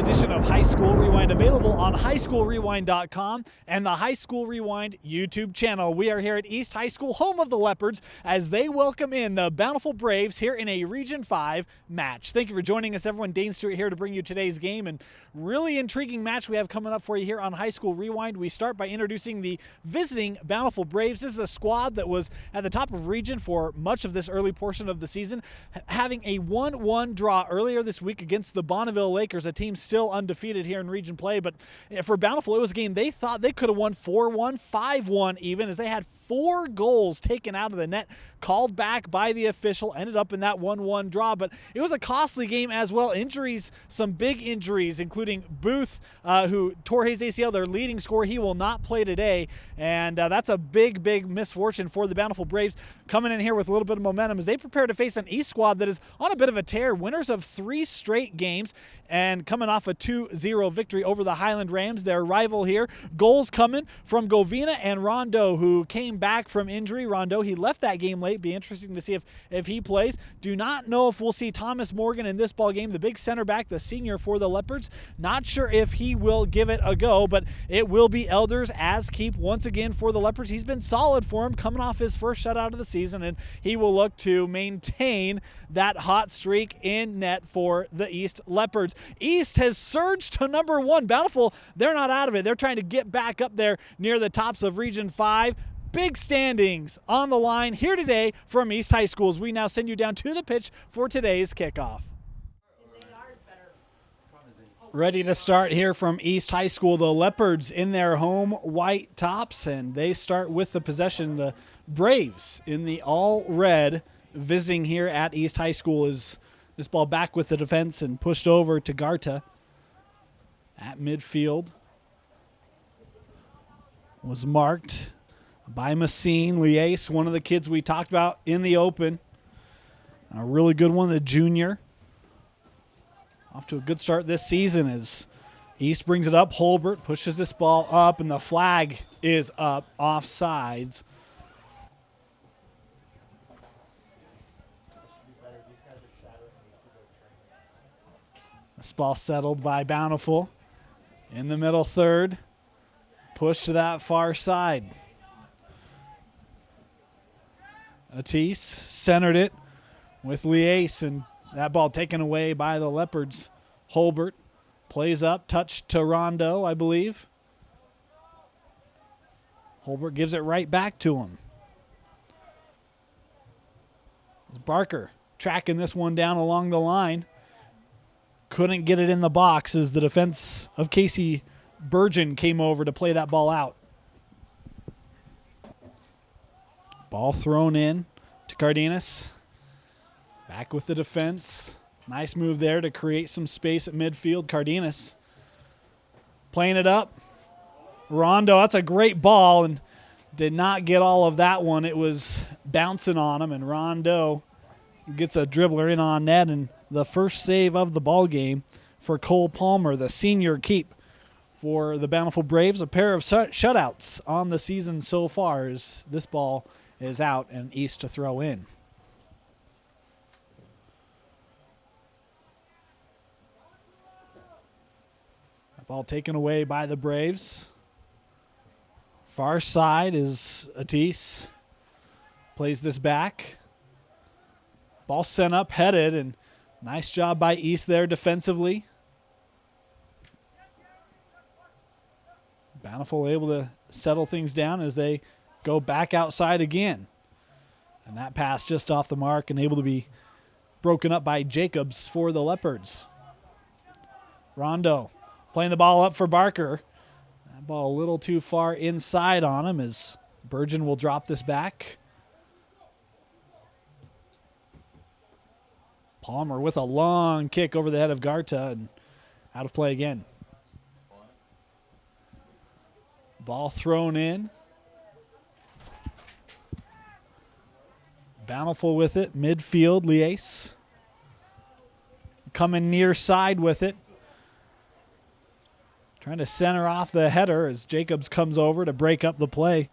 edition of High School Rewind, available on highschoolrewind.com and the High School Rewind YouTube channel. We are here at East High School, home of the Leopards, as they welcome in the Bountiful Braves here in a Region 5 match. Thank you for joining us, everyone. Dane Stewart here to bring you today's game, and really intriguing match we have coming up for you here on High School Rewind. We start by introducing the visiting Bountiful Braves. This is a squad that was at the top of region for much of this early portion of the season, having a 1-1 draw earlier this week against the Bonneville Lakers, a team still undefeated here in region play. But for Bountiful, it was a game they thought they could have won 4-1, 5-1 even, as they had 4 goals taken out of the net, called back by the official, ended up in that 1-1 draw. But it was a costly game as well. Injuries, some big injuries, including Booth, who tore his ACL, their leading scorer. He will not play today, and that's a big misfortune for the Bountiful Braves, coming in here with a little bit of momentum as they prepare to face an East squad that is on a bit of a tear, winners of 3 straight games and coming off a 2-0 victory over the Highland Rams, their rival here. Goals coming from Govina and Rondeau, who came back from injury. Rondeau, he left that game late. Be interesting to see if he plays. Do not know if we'll see Thomas Morgan in this ball game, the big center back, the senior for the Leopards. Not sure if he will give it a go, but it will be Elders as keep once again for the Leopards. He's been solid for him, coming off his first shutout of the season, and he will look to maintain that hot streak in net for the East Leopards. East has surged to number 1. Bountiful, they're not out of it. They're trying to get back up there near the tops of Region 5. Big standings on the line here today from East High School, as we now send you down to the pitch for today's kickoff. Ready to start here from East High School. The Leopards in their home white tops, and they start with the possession. The Braves in the all red visiting here at East High School. Is this ball back with the defense and pushed over to Garta at midfield. Was marked by Massine. Liace, one of the kids we talked about in the open. A really good one, the junior. Off to a good start this season as East brings it up. Holbert pushes this ball up, and the flag is up, offsides. This ball settled by Bountiful in the middle third. Push to that far side. Atis centered it with Liace, and that ball taken away by the Leopards. Holbert plays up, touch to Rondeau, I believe. Holbert gives it right back to him. Barker tracking this one down along the line. Couldn't get it in the box as the defense of Casey Burgeon came over to play that ball out. Ball thrown in to Cardenas. Back with the defense. Nice move there to create some space at midfield. Cardenas playing it up. Rondeau, that's a great ball, and did not get all of that one. It was bouncing on him, and Rondeau gets a dribbler in on net, and the first save of the ball game for Cole Palmer, the senior keep for the Bountiful Braves. A pair of shutouts on the season so far as this ball is out and East to throw in. That ball taken away by the Braves. Far side is Atis. Plays this back. Ball sent up, headed, and nice job by East there defensively. Bountiful able to settle things down as they go back outside again. And that pass just off the mark and able to be broken up by Jacobs for the Leopards. Rondeau playing the ball up for Barker. That ball a little too far inside on him as Burgeon will drop this back. Palmer with a long kick over the head of Garta and out of play again. Ball thrown in. Bountiful with it. Midfield, Liace. Coming near side with it. Trying to center off the header as Jacobs comes over to break up the play.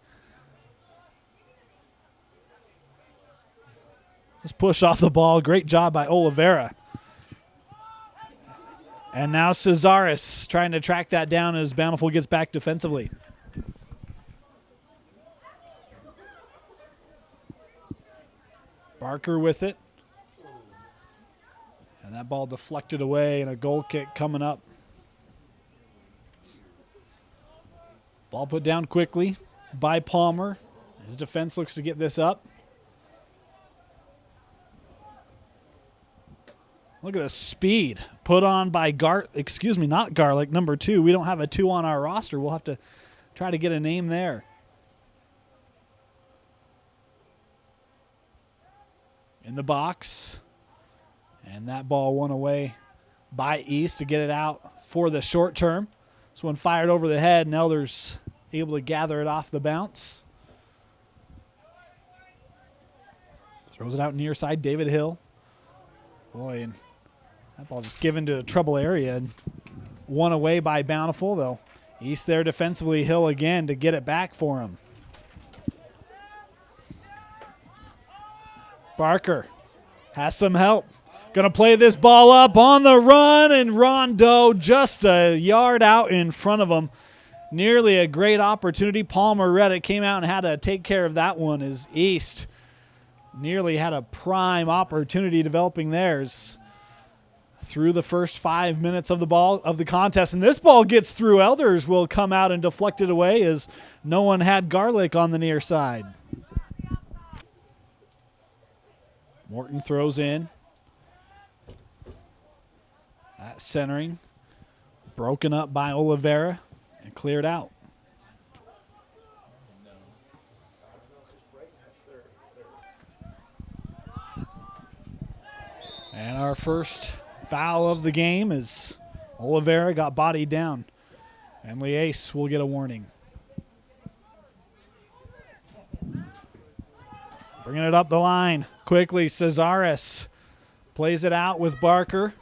Just push off the ball. Great job by Oliveira. And now Cesaris trying to track that down as Bountiful gets back defensively. Barker with it. And that ball deflected away and a goal kick coming up. Ball put down quickly by Palmer. His defense looks to get this up. Look at the speed put on by not Garlic, number 2. We don't have a 2 on our roster. We'll have to try to get a name there. In the box. And that ball won away by East to get it out for the short term. This one fired over the head, and Elders able to gather it off the bounce. Throws it out near side, David Hill. Boy, and that ball just given to a trouble area and won away by Bountiful, though. East there defensively, Hill again to get it back for him. Barker has some help. Going to play this ball up on the run, and Rondo just a yard out in front of him. Nearly a great opportunity. Palmer read it, came out and had to take care of that one as East nearly had a prime opportunity developing theirs through the first 5 minutes of the contest. And this ball gets through. Elders will come out and deflect it away as no one had Garlic on the near side. Morton throws in. That centering broken up by Oliveira and cleared out. And our first foul of the game is Oliveira got bodied down, and Liace will get a warning. Bringing it up the line quickly, Cesaris plays it out with Barker.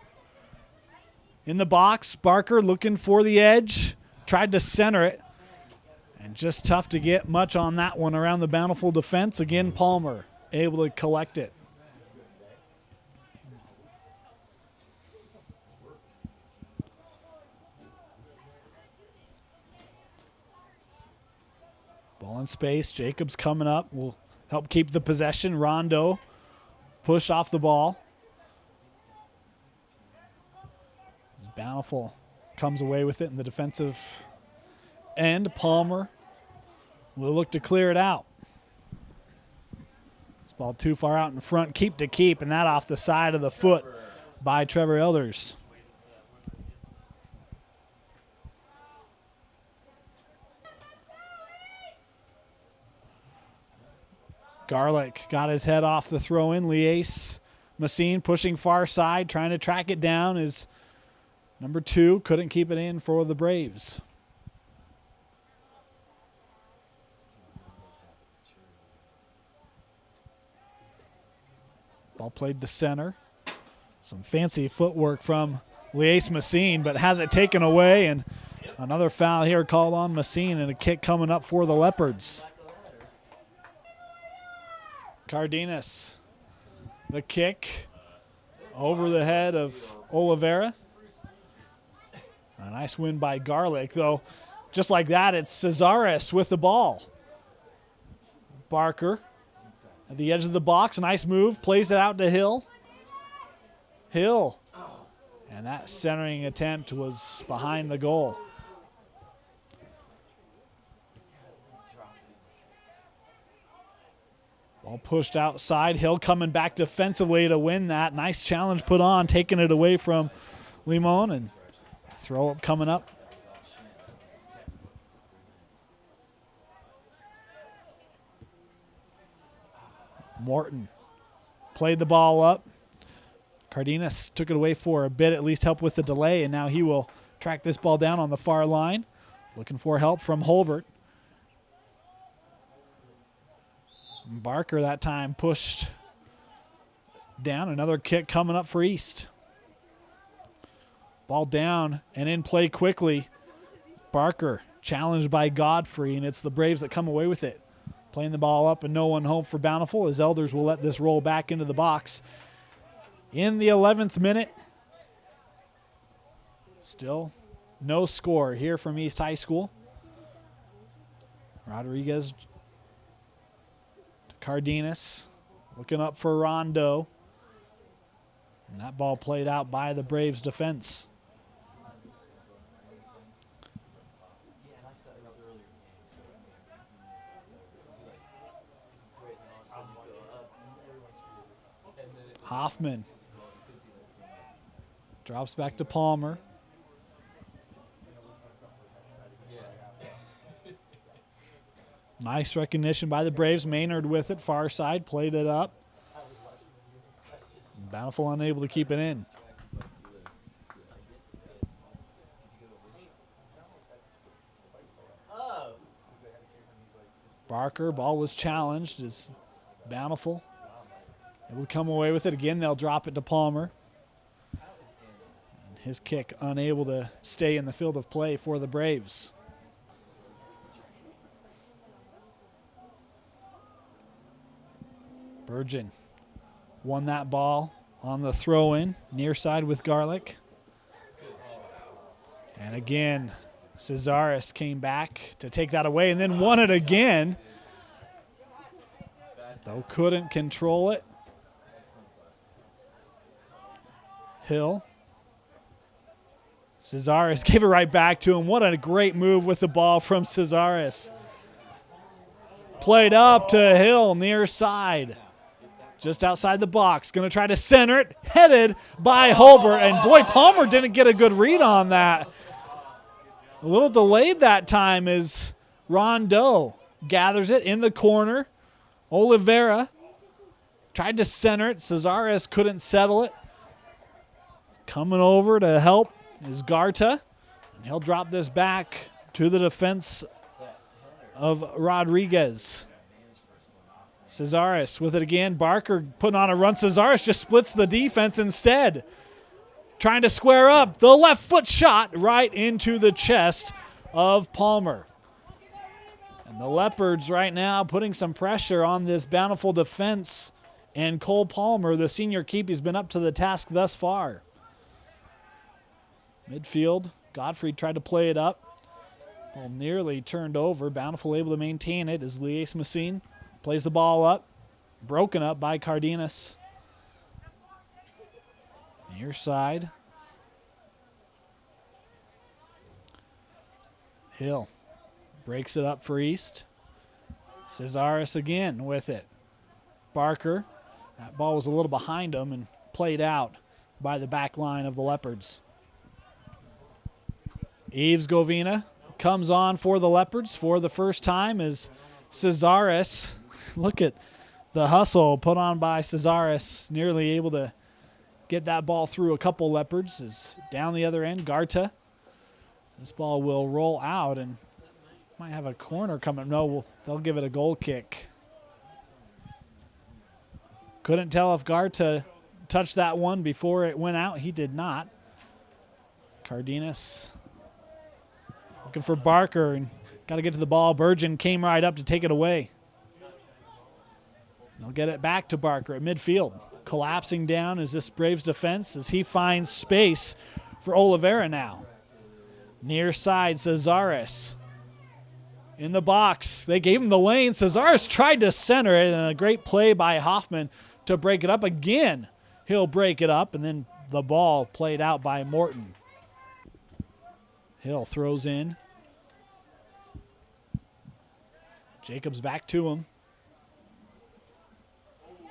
In the box, Barker looking for the edge, tried to center it, and just tough to get much on that one around the Bountiful defense. Again, Palmer able to collect it. Ball in space. Jacobs coming up. Will help keep the possession. Rondo push off the ball. Bountiful comes away with it in the defensive end. Palmer will look to clear it out. This ball too far out in front. Keep to keep, and that off the side of the foot by Trevor Elders. Garlic got his head off the throw-in. Liace Messine pushing far side, trying to track it down. Is number 2 couldn't keep it in for the Braves. Ball played to center. Some fancy footwork from Liace Messine, but has it taken away, and another foul here called on Messine, and a kick coming up for the Leopards. Cardenas, the kick over the head of Oliveira. A nice win by Garlic, though. Just like that, it's Cesaris with the ball. Barker at the edge of the box. Nice move. Plays it out to Hill. Hill. And that centering attempt was behind the goal. Ball pushed outside. Hill coming back defensively to win that. Nice challenge put on, taking it away from Limon, and throw up coming up. Morton played the ball up. Cardenas took it away for a bit, at least help with the delay, and now he will track this ball down on the far line. Looking for help from Holbert. Barker that time pushed down. Another kick coming up for East. Ball down and in play quickly. Barker challenged by Godfrey, and it's the Braves that come away with it. Playing the ball up and no one home for Bountiful as Elders will let this roll back into the box. In the 11th minute, Still no score here from East High School. Rodriguez to Cardenas, looking up for Rondo. And that ball played out by the Braves defense. Hoffman drops back to Palmer. Nice recognition by the Braves. Maynard with it, far side, played it up. Bountiful unable to keep it in. Barker, ball was challenged as Bountiful able to come away with it. Again, they'll drop it to Palmer. And his kick unable to stay in the field of play for the Braves. Burgeon won that ball on the throw-in, near side with Garlick. And again, Cesaris came back to take that away and then won it again. Though couldn't control it. Hill. Cesaris gave it right back to him. What a great move with the ball from Cesaris. Played up to Hill, near side. Just outside the box. Going to try to center it. Headed by Holbert. And boy, Palmer didn't get a good read on that. A little delayed that time as Rondo gathers it in the corner. Oliveira tried to center it. Cesaris couldn't settle it. Coming over to help is Garta. And he'll drop this back to the defense of Rodriguez. Cesaris with it again. Barker putting on a run. Cesaris just splits the defense instead. Trying to square up. The left foot shot right into the chest of Palmer. And the Leopards right now putting some pressure on this Bountiful defense. And Cole Palmer, the senior keep, has been up to the task thus far. Midfield, Godfrey tried to play it up. Ball nearly turned over. Bountiful able to maintain it as Lies Messine plays the ball up. Broken up by Cardenas. Near side. Hill breaks it up for East. Cesaris again with it. Barker. That ball was a little behind him and played out by the back line of the Leopards. Yves Govina comes on for the Leopards for the first time as Cesaris. Look at the hustle put on by Cesaris. Nearly able to get that ball through a couple Leopards. Is down the other end, Garta. This ball will roll out and might have a corner coming. No, they'll give it a goal kick. Couldn't tell if Garta touched that one before it went out. He did not. Cardenas looking for Barker and got to get to the ball. Burgeon came right up to take it away. They'll get it back to Barker at midfield. Collapsing down is this Braves defense as he finds space for Oliveira now. Near side, Cesaris. In the box, they gave him the lane. Cesaris tried to center it, and a great play by Hoffman to break it up again. He'll break it up, and then the ball played out by Morton. Hill throws in. Jacobs back to him.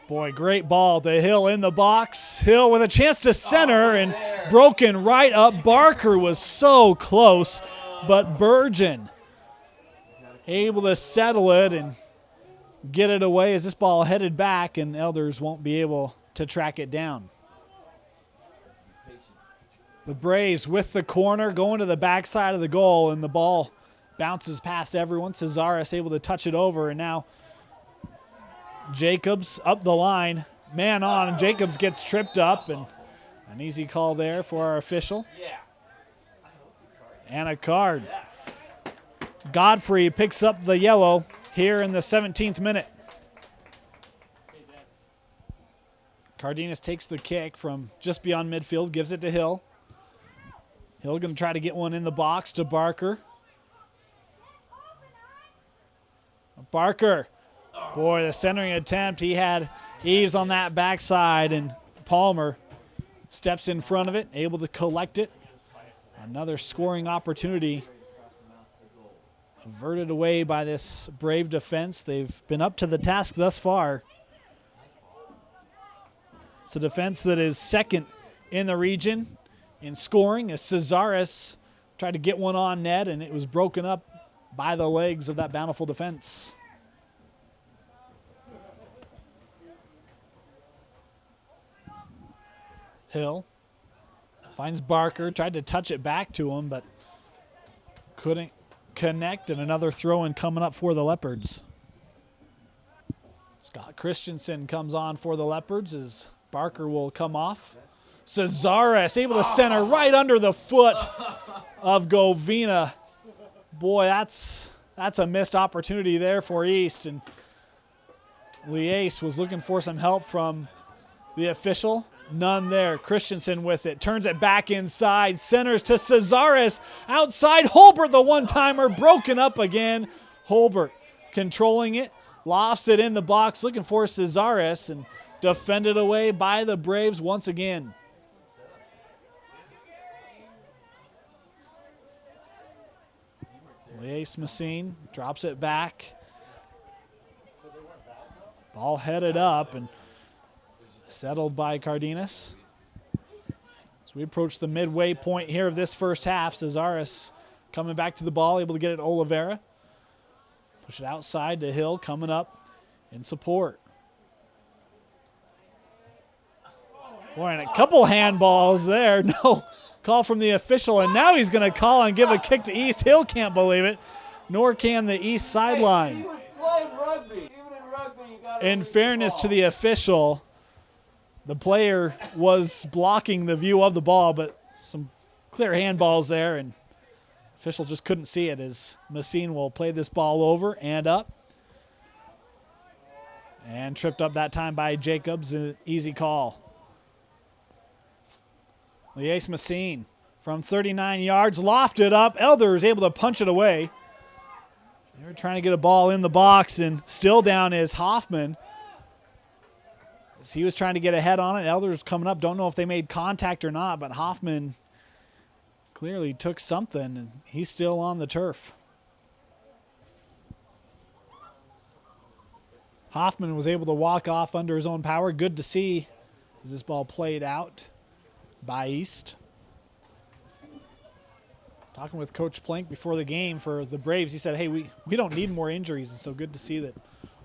Boy, great ball to Hill in the box. Hill with a chance to center and broken right up. Barker was so close, but Burgeon able to settle it and get it away as this ball headed back, and Elders won't be able to track it down. The Braves with the corner going to the backside of the goal, and the ball bounces past everyone. Cesaris able to touch it over, and now Jacobs up the line, man on, and Jacobs gets tripped up, and an easy call there for our official. And a card. Godfrey picks up the yellow here in the 17th minute. Cardenas takes the kick from just beyond midfield, gives it to Hill. Hill going to try to get one in the box to Barker. Barker. Boy, the centering attempt. He had Eves on that backside, and Palmer steps in front of it, able to collect it. Another scoring opportunity averted away by this Brave defense. They've been up to the task thus far. It's a defense that is second in the region in scoring as Cesaris tried to get one on net, and it was broken up by the legs of that Bountiful defense. Hill finds Barker, tried to touch it back to him, but couldn't connect, and another throw-in coming up for the Leopards. Scott Christensen comes on for the Leopards as Barker will come off. Cesaris able to center right under the foot of Govina. Boy, that's a missed opportunity there for East, and Liace was looking for some help from the official. None there. Christensen with it. Turns it back inside. Centers to Cesaris. Outside. Holbert, the one-timer, broken up again. Holbert controlling it. Lofts it in the box. Looking for Cesaris. And defended away by the Braves once again. Liace Messine drops it back. Ball headed up and settled by Cardenas. As we approach the midway point here of this first half, Cesaris coming back to the ball, able to get it to Oliveira. Push it outside to Hill, coming up in support. Boy, and a couple handballs there. No call from the official, and now he's going to call and give a kick to East. Hill can't believe it, nor can the East sideline. He was playing rugby. Even in rugby, you got to In fairness to the official, the player was blocking the view of the ball, but some clear handballs there, and official just couldn't see it as Messine will play this ball over and up. And tripped up that time by Jacobs, an easy call. Liace Messine from 39 yards, lofted up. Elder is able to punch it away. They were trying to get a ball in the box, and still down is Hoffman. As he was trying to get ahead on it, Elder's coming up. Don't know if they made contact or not, but Hoffman clearly took something, and he's still on the turf. Hoffman was able to walk off under his own power. Good to see as this ball played out by East. Talking with Coach Plank before the game for the Braves, he said, hey, we don't need more injuries, and so good to see that.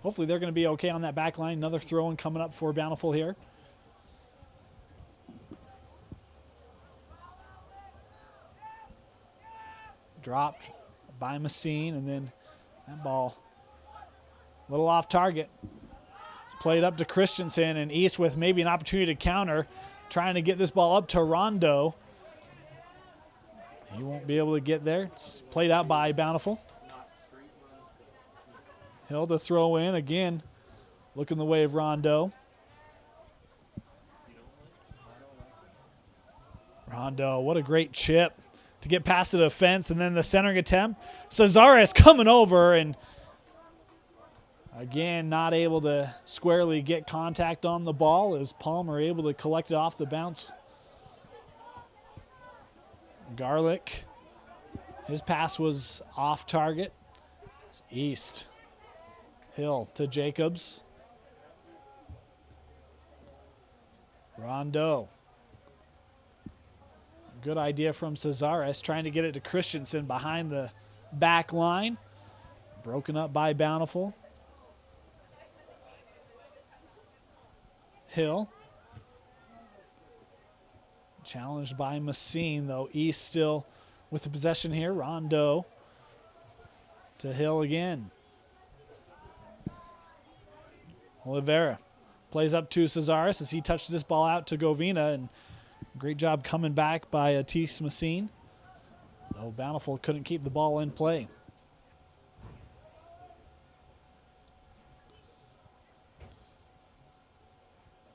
Hopefully they're going to be okay on that back line. Another throw-in coming up for Bountiful here. Dropped by Messine, and then that ball a little off target. It's played up to Christensen, and East with maybe an opportunity to counter, trying to get this ball up to Rondo. He won't be able to get there. It's played out by Bountiful. Hill to throw in again, looking the way of Rondo. Rondo, what a great chip to get past the defense, and then the centering attempt. Cesaris coming over, and again not able to squarely get contact on the ball as Palmer able to collect it off the bounce. Garlick, his pass was off target. It's East. Hill to Jacobs. Rondo. Good idea from Cesaris, trying to get it to Christensen behind the back line. Broken up by Bountiful. Hill. Challenged by Messine, though. East still with the possession here. Rondo to Hill again. Oliveira plays up to Cesaris as he touches this ball out to Govina, and great job coming back by Atis Messine, though Bountiful couldn't keep the ball in play.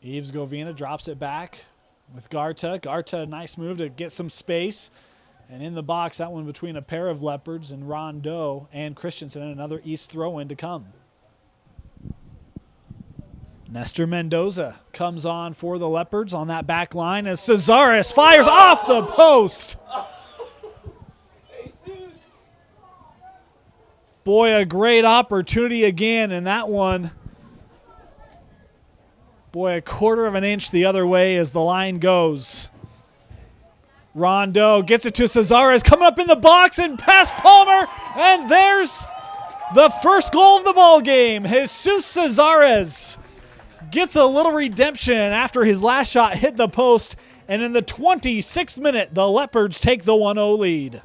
Eves Govina drops it back with Garta. Garta, nice move to get some space. And in the box, that one between a pair of Leopards and Rondeau and Christensen, and another East throw-in to come. Nestor Mendoza comes on for the Leopards on that back line as Cesaris fires off the post. Boy, a great opportunity again, and that one, boy, a quarter of an inch the other way as the line goes. Rondeau gets it to Cesaris, coming up in the box and past Palmer, and there's the first goal of the ball game. Jesus Cesaris gets a little redemption after his last shot hit the post, and in the 26th minute, the Leopards take the 1-0 lead.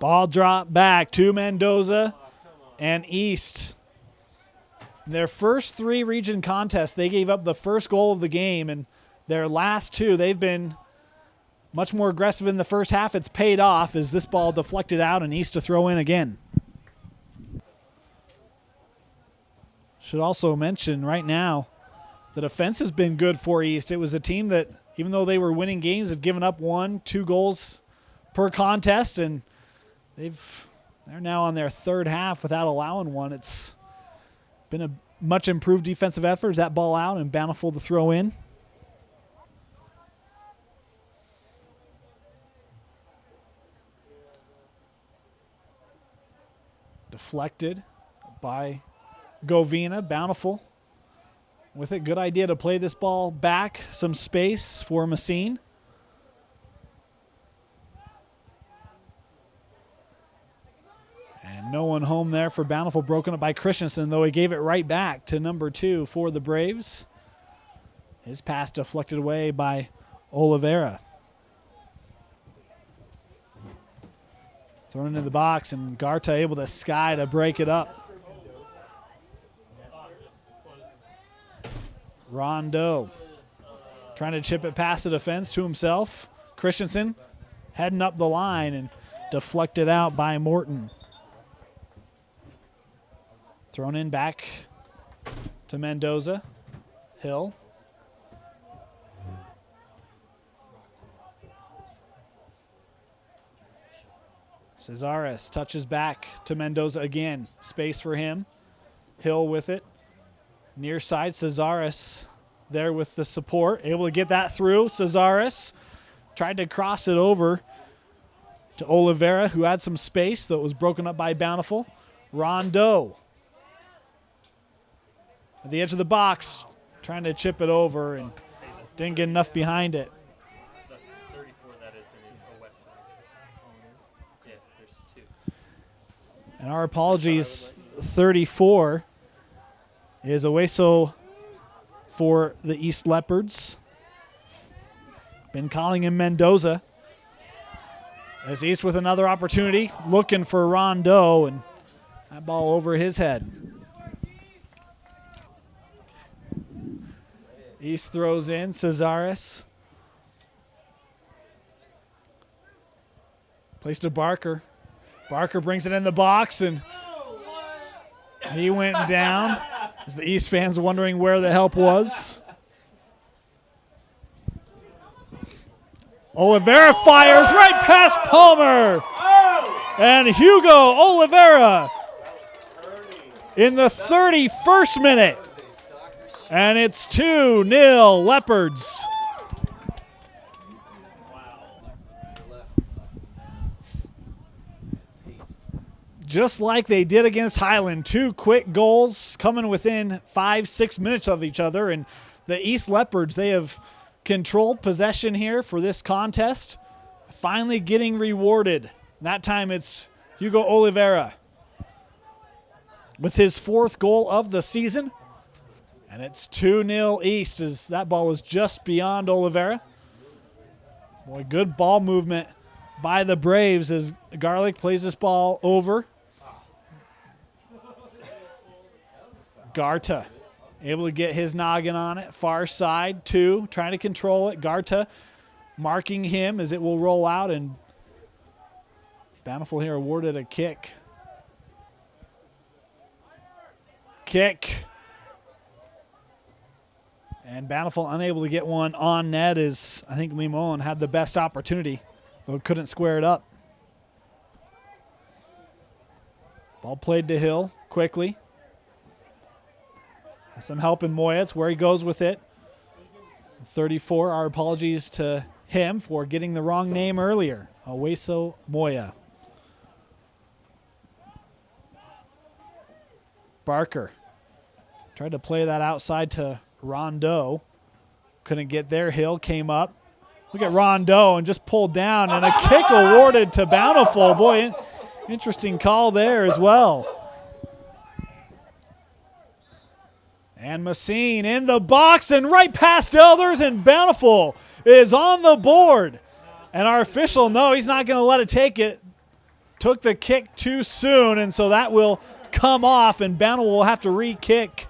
Ball drop back to Mendoza and East. Their first 3 region contests, they gave up the first goal of the game, and their last 2, they've been much more aggressive in the first half. It's paid off as this ball deflected out and East to throw in again. Should also mention right now, the defense has been good for East. It was a team that, even though they were winning games, had given up 1-2 goals per contest, and they're now on their third half without allowing one. It's been a much improved defensive effort as that ball out and Bountiful to throw in. Deflected by Govina. Bountiful with it. Good idea to play this ball back. Some space for Messine. And no one home there for Bountiful. Broken up by Christensen, though he gave it right back to number 2 for the Braves. His pass deflected away by Oliveira. Thrown into the box, and Garta able to sky to break it up. Rondeau trying to chip it past the defense to himself. Christensen heading up the line and deflected out by Morton. Thrown in back to Mendoza. Hill. Cesaris touches back to Mendoza again. Space for him. Hill with it. Near side, Cesaris there with the support. Able to get that through. Cesaris tried to cross it over to Oliveira, who had some space that was broken up by Bountiful. Rondeau at the edge of the box, trying to chip it over and didn't get enough behind it. And our apologies, 34 is Oweso for the East Leopards. Been calling him Mendoza. As East with another opportunity, looking for Rondeau, and that ball over his head. East throws in, Cesaris. Plays to Barker. Barker brings it in the box, and he went down. As the East fans wondering where the help was. Oliveira fires right past Palmer. And Hugo Oliveira in the 31st minute. And it's 2-0 Leopards. Just like they did against Highland, 2 quick goals coming within 5-6 minutes of each other. And the East Leopards, they have controlled possession here for this contest, finally getting rewarded. That time it's Hugo Oliveira with his 4th goal of the season. And it's 2-0 East as that ball was just beyond Oliveira. Boy, good ball movement by the Braves as Garlic plays this ball over. Garta able to get his noggin on it. Far side, 2, trying to control it. Garta marking him as it will roll out, and Bountiful here awarded a kick. kick. And Bountiful unable to get one on net as I think Limon had the best opportunity, though couldn't square it up. Ball played to Hill quickly. Has some help in Moya. It's where he goes with it. 34, our apologies to him for getting the wrong name earlier. Aweso Moya. Barker tried to play that outside to Rondeau. Couldn't get there. Hill came up. Look at Rondeau and just pulled down, and a kick awarded to Bountiful. Boy, interesting call there as well. And Messine in the box and right past Elders, and Bountiful is on the board. And our official, no, he's not going to let it take it. Took the kick too soon, and so that will come off, and Bountiful will have to re-kick.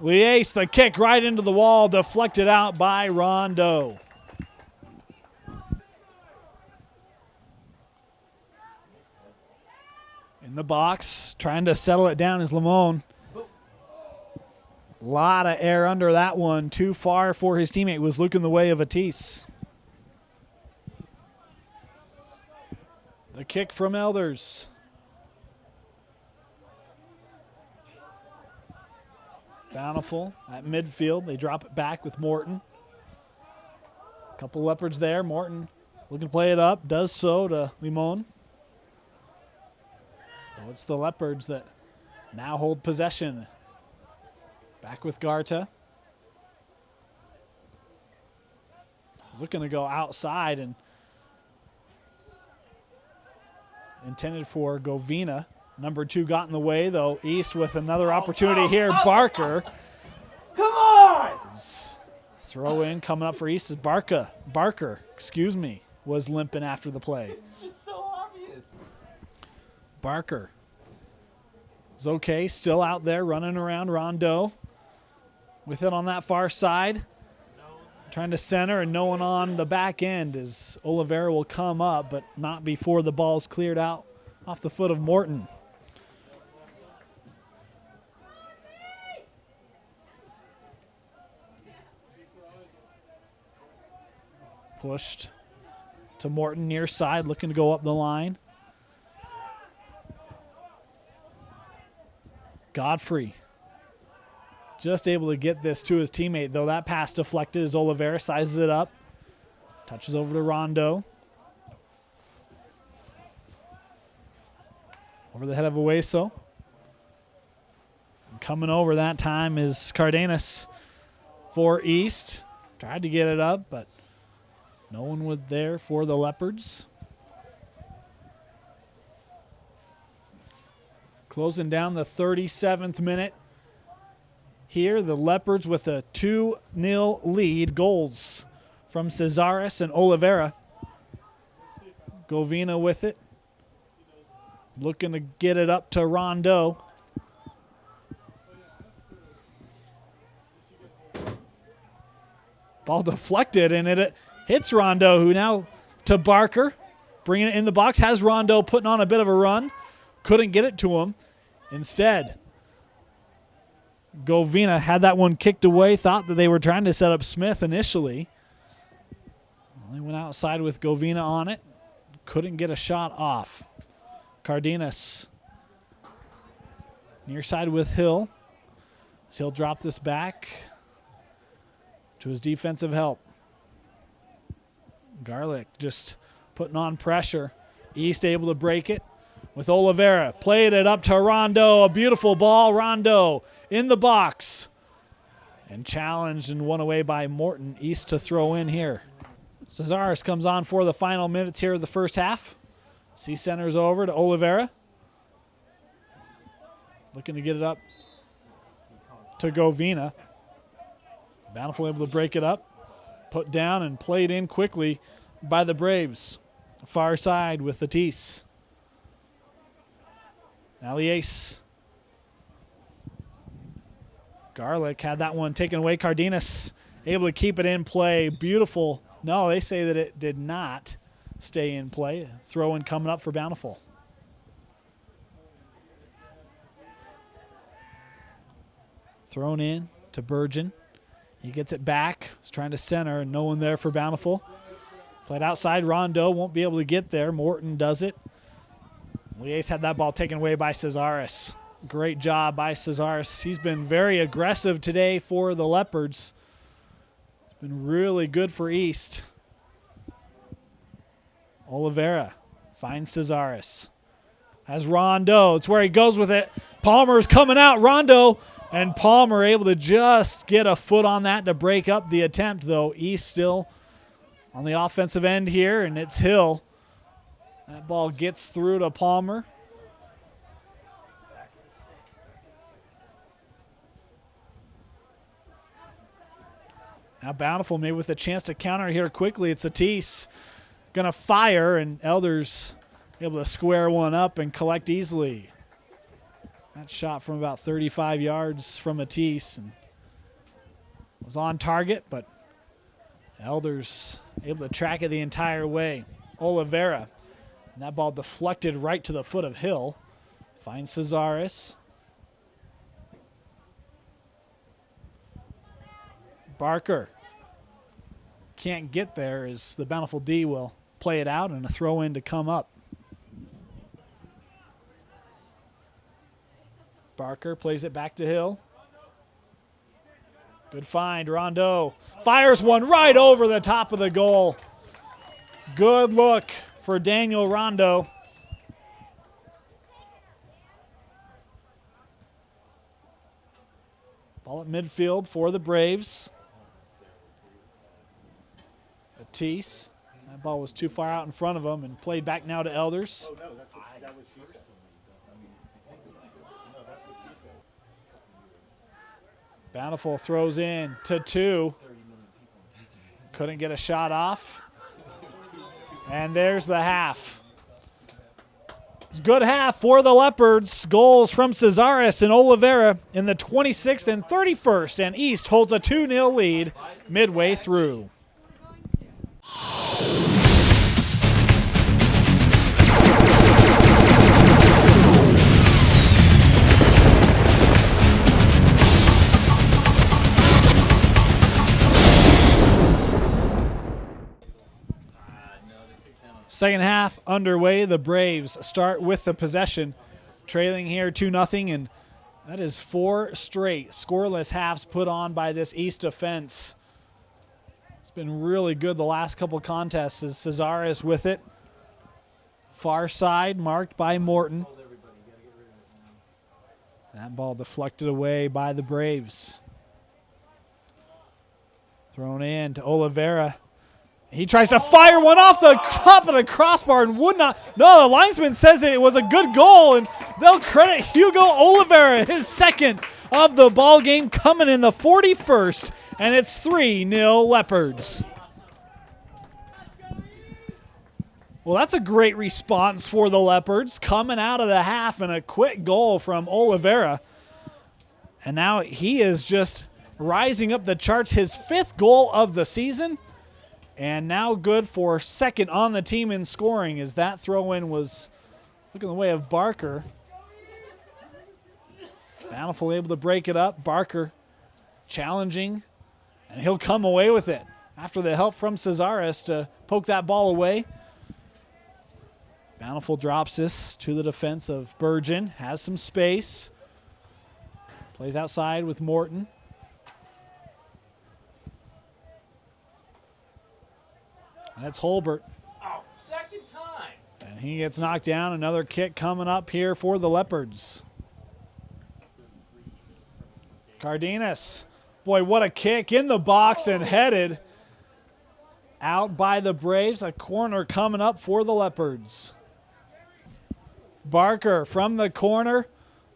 Liace, the kick right into the wall, deflected out by Rondeau. In the box, trying to settle it down is Limon. A lot of air under that one. Too far for his teammate. Was looking the way of Atis. The kick from Elders. Bountiful at midfield. They drop it back with Morton. A couple Leopards there. Morton looking to play it up. Does so to Limon. Oh, it's the Leopards that now hold possession. Back with Garta. Looking to go outside and intended for Govina. Number 2 got in the way, though. East with another opportunity here. Barker. Come on! Throw in coming up for East is Barker, was limping after the play. It's just so obvious. Barker is okay, still out there running around. Rondeau with it on that far side. Trying to center and no one on the back end as Oliveira will come up, but not before the ball's cleared out off the foot of Morton. Pushed to Morton near side, looking to go up the line. Godfrey just able to get this to his teammate, though that pass deflected as Oliveira sizes it up. Touches over to Rondeau. Over the head of Aweso. Coming over that time is Cardenas for East. Tried to get it up, but no one was there for the Leopards. Closing down the 37th minute. Here, the Leopards with a 2-0 lead. Goals from Cesaris and Oliveira. Govina with it. Looking to get it up to Rondeau. Ball deflected, and it hits Rondeau, who now to Barker. Bringing it in the box. Has Rondeau putting on a bit of a run. Couldn't get it to him. Instead, Govina had that one kicked away. Thought that they were trying to set up Smith initially. They went outside with Govina on it. Couldn't get a shot off. Cardenas near side with Hill. So he'll drop this back to his defensive help. Garlic just putting on pressure. East able to break it with Oliveira. Played it up to Rondeau. A beautiful ball. Rondeau in the box. And challenged and won away by Morton. East to throw in here. Cesaris comes on for the final minutes here of the first half. Centers over to Oliveira. Looking to get it up to Govina. Bountiful able to break it up. Put down and played in quickly by the Braves. Far side with Atis. Now the ace. Garlic had that one taken away. Cardenas able to keep it in play. Beautiful. No, they say that it did not stay in play. Throw in coming up for Bountiful. Thrown in to Burgeon. He gets it back. He's trying to center, and no one there for Bountiful. Played outside. Rondo won't be able to get there. Morton does it. Liace had that ball taken away by Cesaris. Great job by Cesaris. He's been very aggressive today for the Leopards. It's been really good for East. Oliveira finds Cesaris. Has Rondo. It's where he goes with it. Palmer's coming out. Rondo and Palmer able to just get a foot on that to break up the attempt, though. East still on the offensive end here, and it's Hill. That ball gets through to Palmer. Now Bountiful maybe with a chance to counter here quickly. It's Atis going to fire, and Elders able to square one up and collect easily. That shot from about 35 yards from Atis and was on target, but Elders able to track it the entire way. Oliveira, and that ball deflected right to the foot of Hill. Finds Cesaris. Barker can't get there as the Bountiful D will play it out and a throw in to come up. Barker plays it back to Hill. Good find. Rondo fires one right over the top of the goal. Good look for Daniel Rondo. Ball at midfield for the Braves. Atis. That ball was too far out in front of him and played back now to Elders. Oh, no, that was she said. No, that's what she said. Bountiful throws in to 2. Couldn't get a shot off. And there's the half. It's a good half for the Leopards. Goals from Cesaris and Oliveira in the 26th and 31st. And East holds a 2-0 lead midway through. Second half underway. The Braves start with the possession, trailing here 2-0, and that is 4 straight scoreless halves put on by this East defense. It's been really good the last couple contests as Cesaris with it. Far side marked by Morton. That ball deflected away by the Braves. Thrown in to Oliveira. He tries to fire one off the top of the crossbar and would not. No, the linesman says it was a good goal, and they'll credit Hugo Oliveira, his second of the ball game, coming in the 41st, and it's 3-0 Leopards. Well, that's a great response for the Leopards, coming out of the half and a quick goal from Oliveira. And now he is just rising up the charts, his 5th goal of the season. And now good for second on the team in scoring as that throw-in was looking the way of Barker. Bountiful able to break it up. Barker challenging, and he'll come away with it after the help from Cesaris to poke that ball away. Bountiful drops this to the defense of Burgeon. Has some space. Plays outside with Morton. And it's Holbert. Oh, second time. And he gets knocked down. Another kick coming up here for the Leopards. Cardenas. Boy, what a kick in the box and headed out by the Braves. A corner coming up for the Leopards. Barker from the corner.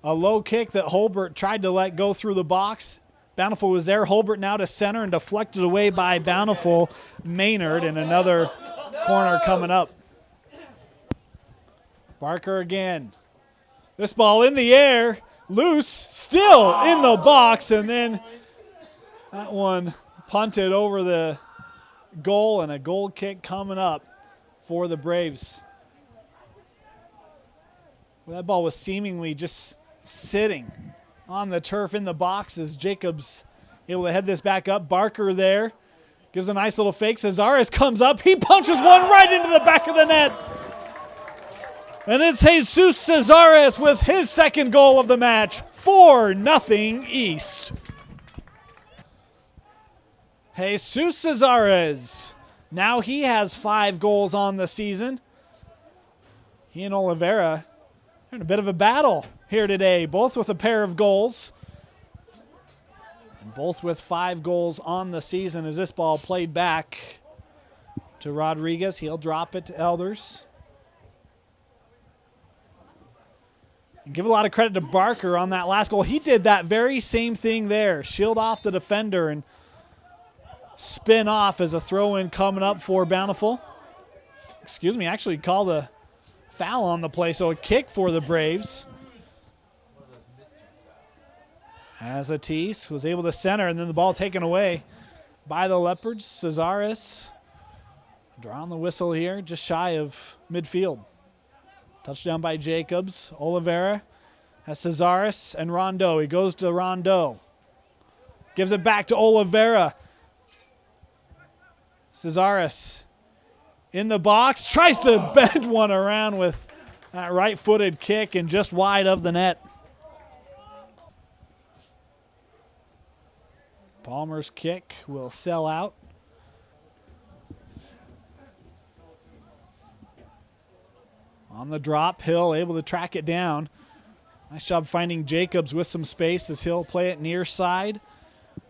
A low kick that Holbert tried to let go through the box. Bountiful was there. Holbert now to center and deflected away by Bountiful. Maynard, and another corner coming up. Barker again. This ball in the air. Loose. Still in the box. And then that one punted over the goal, and a goal kick coming up for the Braves. Well, that ball was seemingly just sitting on the turf in the box as Jacobs able to head this back up. Barker there gives a nice little fake. Cesares comes up. He punches one right into the back of the net. And it's Jesus Cesares with his second goal of the match. 4-0 East. Jesus Cesares. Now he has 5 goals on the season. He and Oliveira are in a bit of a battle here today, both with a pair of goals. And both with 5 goals on the season as this ball played back to Rodriguez. He'll drop it to Elders. And give a lot of credit to Barker on that last goal. He did that very same thing there. Shield off the defender and spin off as a throw-in coming up for Bountiful. Excuse me, actually called a foul on the play, so a kick for the Braves. As Atis was able to center, and then the ball taken away by the Leopards. Cesares drawing the whistle here, just shy of midfield. Touchdown by Jacobs. Oliveira has Cesares and Rondeau. He goes to Rondeau. Gives it back to Oliveira. Cesares in the box. Tries to bend one around with that right-footed kick and just wide of the net. Palmer's kick will sell out. On the drop, Hill able to track it down. Nice job finding Jacobs with some space as Hill play it near side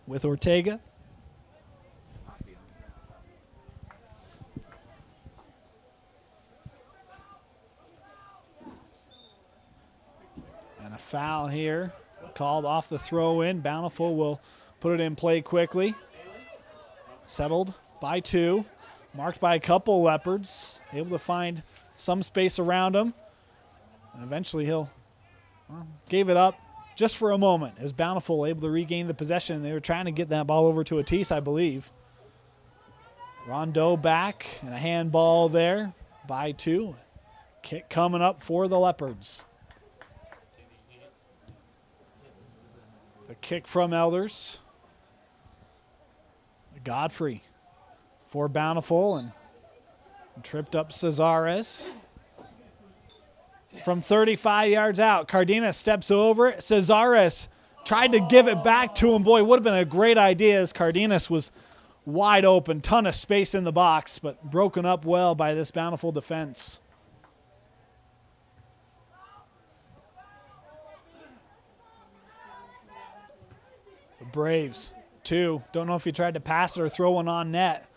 with Ortega. And a foul here called off the throw in. Bountiful will put it in play quickly. Settled by 2. Marked by a couple Leopards. Able to find some space around him. And eventually he'll gave it up just for a moment as Bountiful able to regain the possession. They were trying to get that ball over to Atis, I believe. Rondeau back and a handball there by 2. Kick coming up for the Leopards. The kick from Elders. Godfrey for Bountiful and tripped up Cesares. From 35 yards out, Cardenas steps over it. Cesares tried to give it back to him. Boy, would have been a great idea as Cardenas was wide open. Ton of space in the box, but broken up well by this Bountiful defense. The Braves, 2. Don't know if he tried to pass it or throw one on net.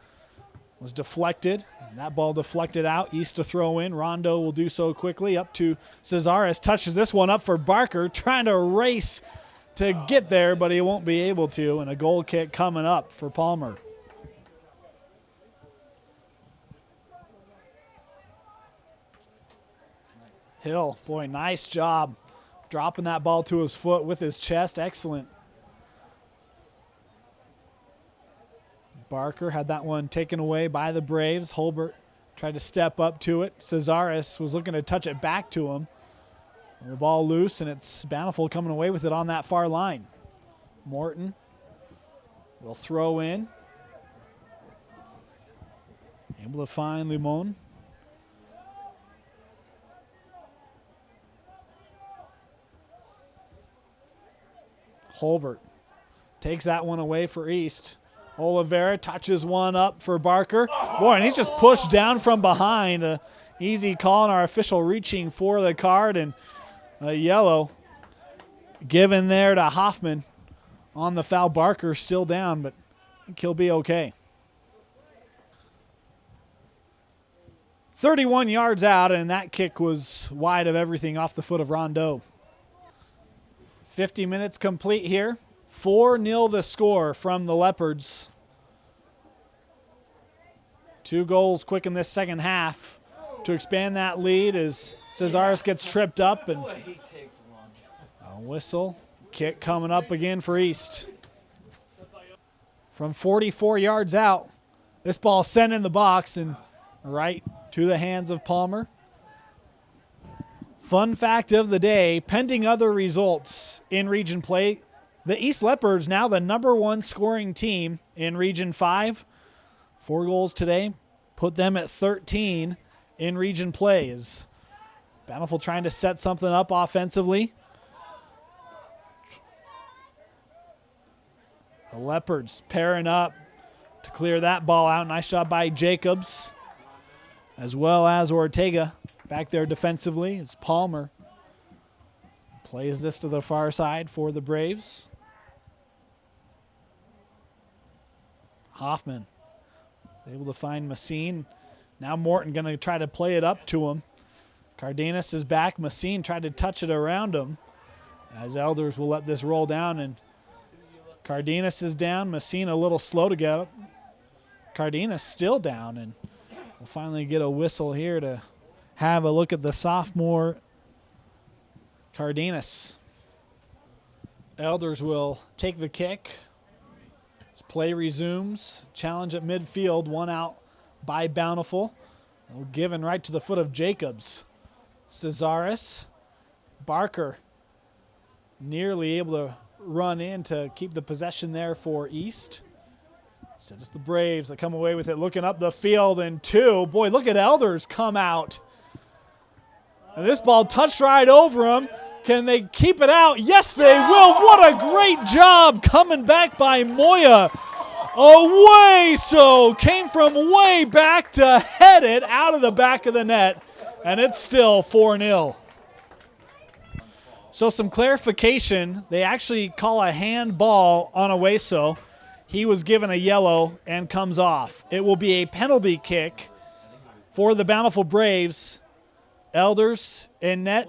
Was deflected. And that ball deflected out. East to throw in. Rondeau will do so quickly. Up to Cesares. Touches this one up for Barker. Trying to race to get there, but he won't be able to. And a goal kick coming up for Palmer. Hill, boy, nice job. Dropping that ball to his foot with his chest. Excellent. Barker had that one taken away by the Braves. Holbert tried to step up to it. Cesares was looking to touch it back to him. And the ball loose, and it's Bountiful coming away with it on that far line. Morton will throw in. Able to find Limon. Holbert takes that one away for East. Oliveira touches one up for Barker. Boy, and he's just pushed down from behind. Easy call on our official reaching for the card, and a yellow given there to Hoffman on the foul. Barker still down, but I think he'll be okay. 31 yards out, and that kick was wide of everything off the foot of Rondeau. 50 minutes complete here. 4-0 the score from the Leopards. 2 goals quick in this second half to expand that lead as Cesares gets tripped up, and a whistle. Kick coming up again for East. From 44 yards out, this ball sent in the box and right to the hands of Palmer. Fun fact of the day, pending other results, in region play. The East Leopards now the #1 scoring team in Region 5. 4 goals today put them at 13 in region play. Is Bountiful trying to set something up offensively. The Leopards pairing up to clear that ball out. Nice job by Jacobs, as well as Ortega back there defensively as Palmer plays this to the far side for the Braves. Hoffman able to find Messine. Now Morton going to try to play it up to him. Cardenas is back. Messine tried to touch it around him, as Elders will let this roll down, and Cardenas is down. Messine a little slow to get up. Cardenas still down, and we'll finally get a whistle here to have a look at the sophomore Cardenas. Elders will take the kick. As play resumes. Challenge at midfield. 1 out by Bountiful. Given right to the foot of Jacobs. Cesaris. Barker nearly able to run in to keep the possession there for East. So it's the Braves that come away with it, looking up the field, and 2. Boy, look at Elders come out. And this ball touched right over him. Can they keep it out? Yes, they will. What a great job coming back by Moya. Away, so came from way back to head it out of the back of the net, and it's still 4-0. So some clarification, they actually call a handball on Oweso. He was given a yellow and comes off. It will be a penalty kick for the Bountiful Braves. Elders in net.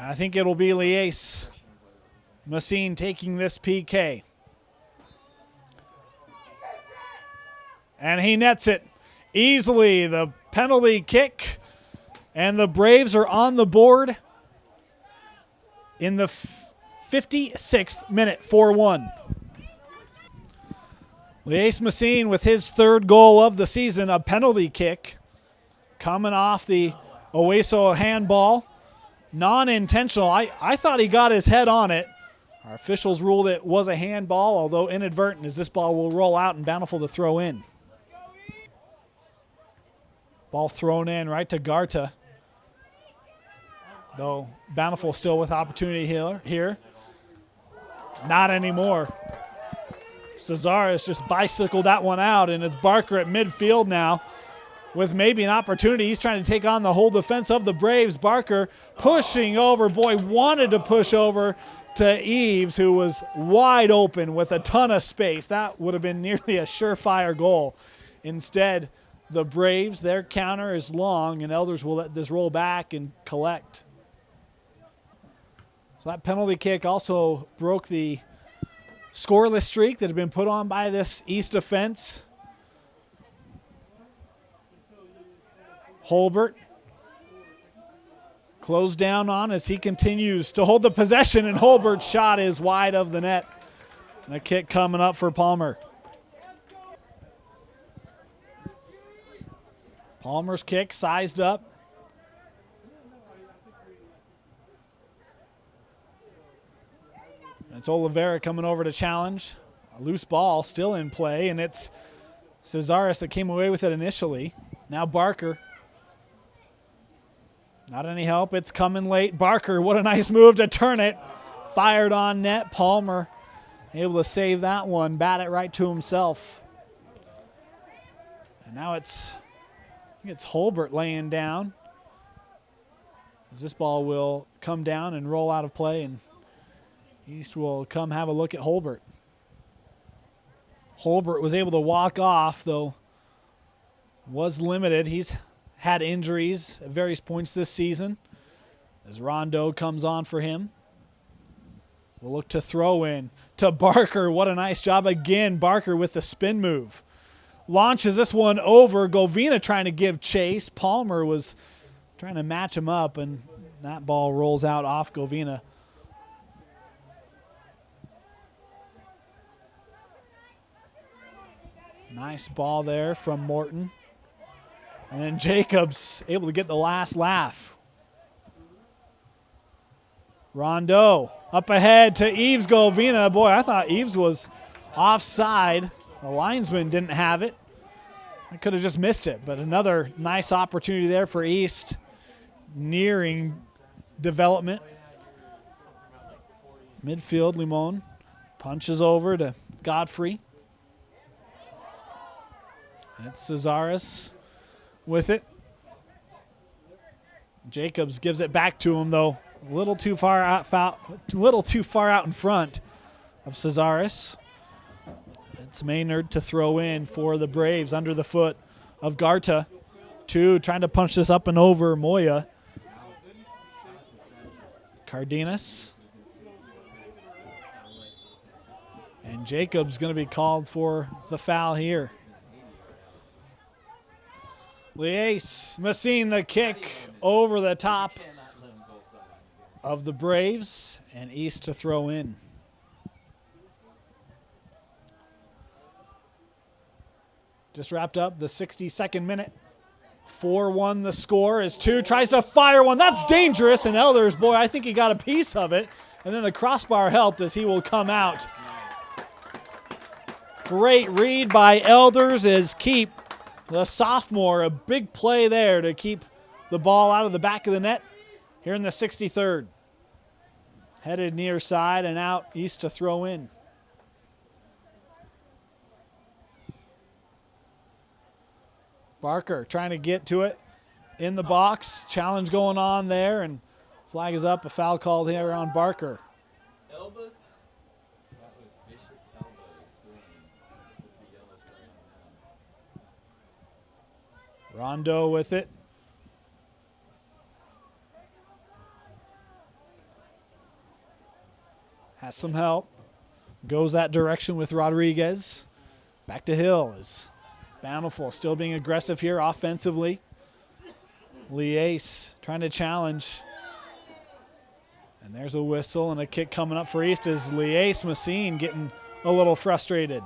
I think it'll be Liace. Messine taking this PK. And he nets it easily. The penalty kick. And the Braves are on the board in the 56th minute, 4-1. Liace Messine with his 3rd goal of the season, a penalty kick. Coming off the Oweso handball. Non-intentional. I thought he got his head on it. Our officials ruled it was a handball, although inadvertent, as this ball will roll out and Bountiful to throw in. Ball thrown in right to Garta. Though Bountiful still with opportunity here. Not anymore. Cesaris just bicycled that one out, and it's Barker at midfield now with maybe an opportunity. He's trying to take on the whole defense of the Braves. Barker pushing over. Boy, wanted to push over to Eves, who was wide open with a ton of space. That would have been nearly a surefire goal. Instead, the Braves, their counter is long, and Elders will let this roll back and collect. So that penalty kick also broke the scoreless streak that had been put on by this East defense. Holbert closed down on as he continues to hold the possession, and Holbert's shot is wide of the net. And a kick coming up for Palmer. Palmer's kick sized up. And it's Oliveira coming over to challenge. A loose ball still in play, and it's Cesaris that came away with it initially. Now Barker. Not any help. It's coming late. Barker, what a nice move to turn it. Fired on net. Palmer able to save that one. Bat it right to himself. And now it's Holbert laying down. As this ball will come down and roll out of play, and East will come have a look at Holbert. Holbert was able to walk off, though was limited. He's had injuries at various points this season. As Rondo comes on for him. We'll look to throw in to Barker. What a nice job again. Barker with the spin move. Launches this one over. Govina trying to give chase. Palmer was trying to match him up, and that ball rolls out off Govina. Nice ball there from Morton. And then Jacobs able to get the last laugh. Rondo up ahead to Eves Govina. Boy, I thought Eves was offside. The linesman didn't have it. I could have just missed it, but another nice opportunity there for East, nearing development. Midfield, Limon punches over to Godfrey. And it's Cesaris with it. Jacobs gives it back to him, though. A little too far out in front of Cesaris. It's Maynard to throw in for the Braves under the foot of Garta. Two trying to punch this up and over Moya. Cardenas. And Jacobs going to be called for the foul here. Liace Messine the kick over the top of the Braves, and East to throw in. Just wrapped up the 62nd minute. 4-1 the score as Two tries to fire one. That's dangerous, and Elders, boy, I think he got a piece of it. And then the crossbar helped as he will come out. Great read by Elders as Keep, the sophomore, a big play there to keep the ball out of the back of the net here in the 63rd. Headed near side and out East to throw in. Barker trying to get to it in the box. Challenge going on there, and flag is up. A foul called here on Barker. Elbows? That was vicious elbows thrown. It's a yellow card. Rondo with it. Has some help. Goes that direction with Rodriguez. Back to Hill is Bountiful still being aggressive here offensively. Liace trying to challenge. And there's a whistle and a kick coming up for East as Liace Messine getting a little frustrated.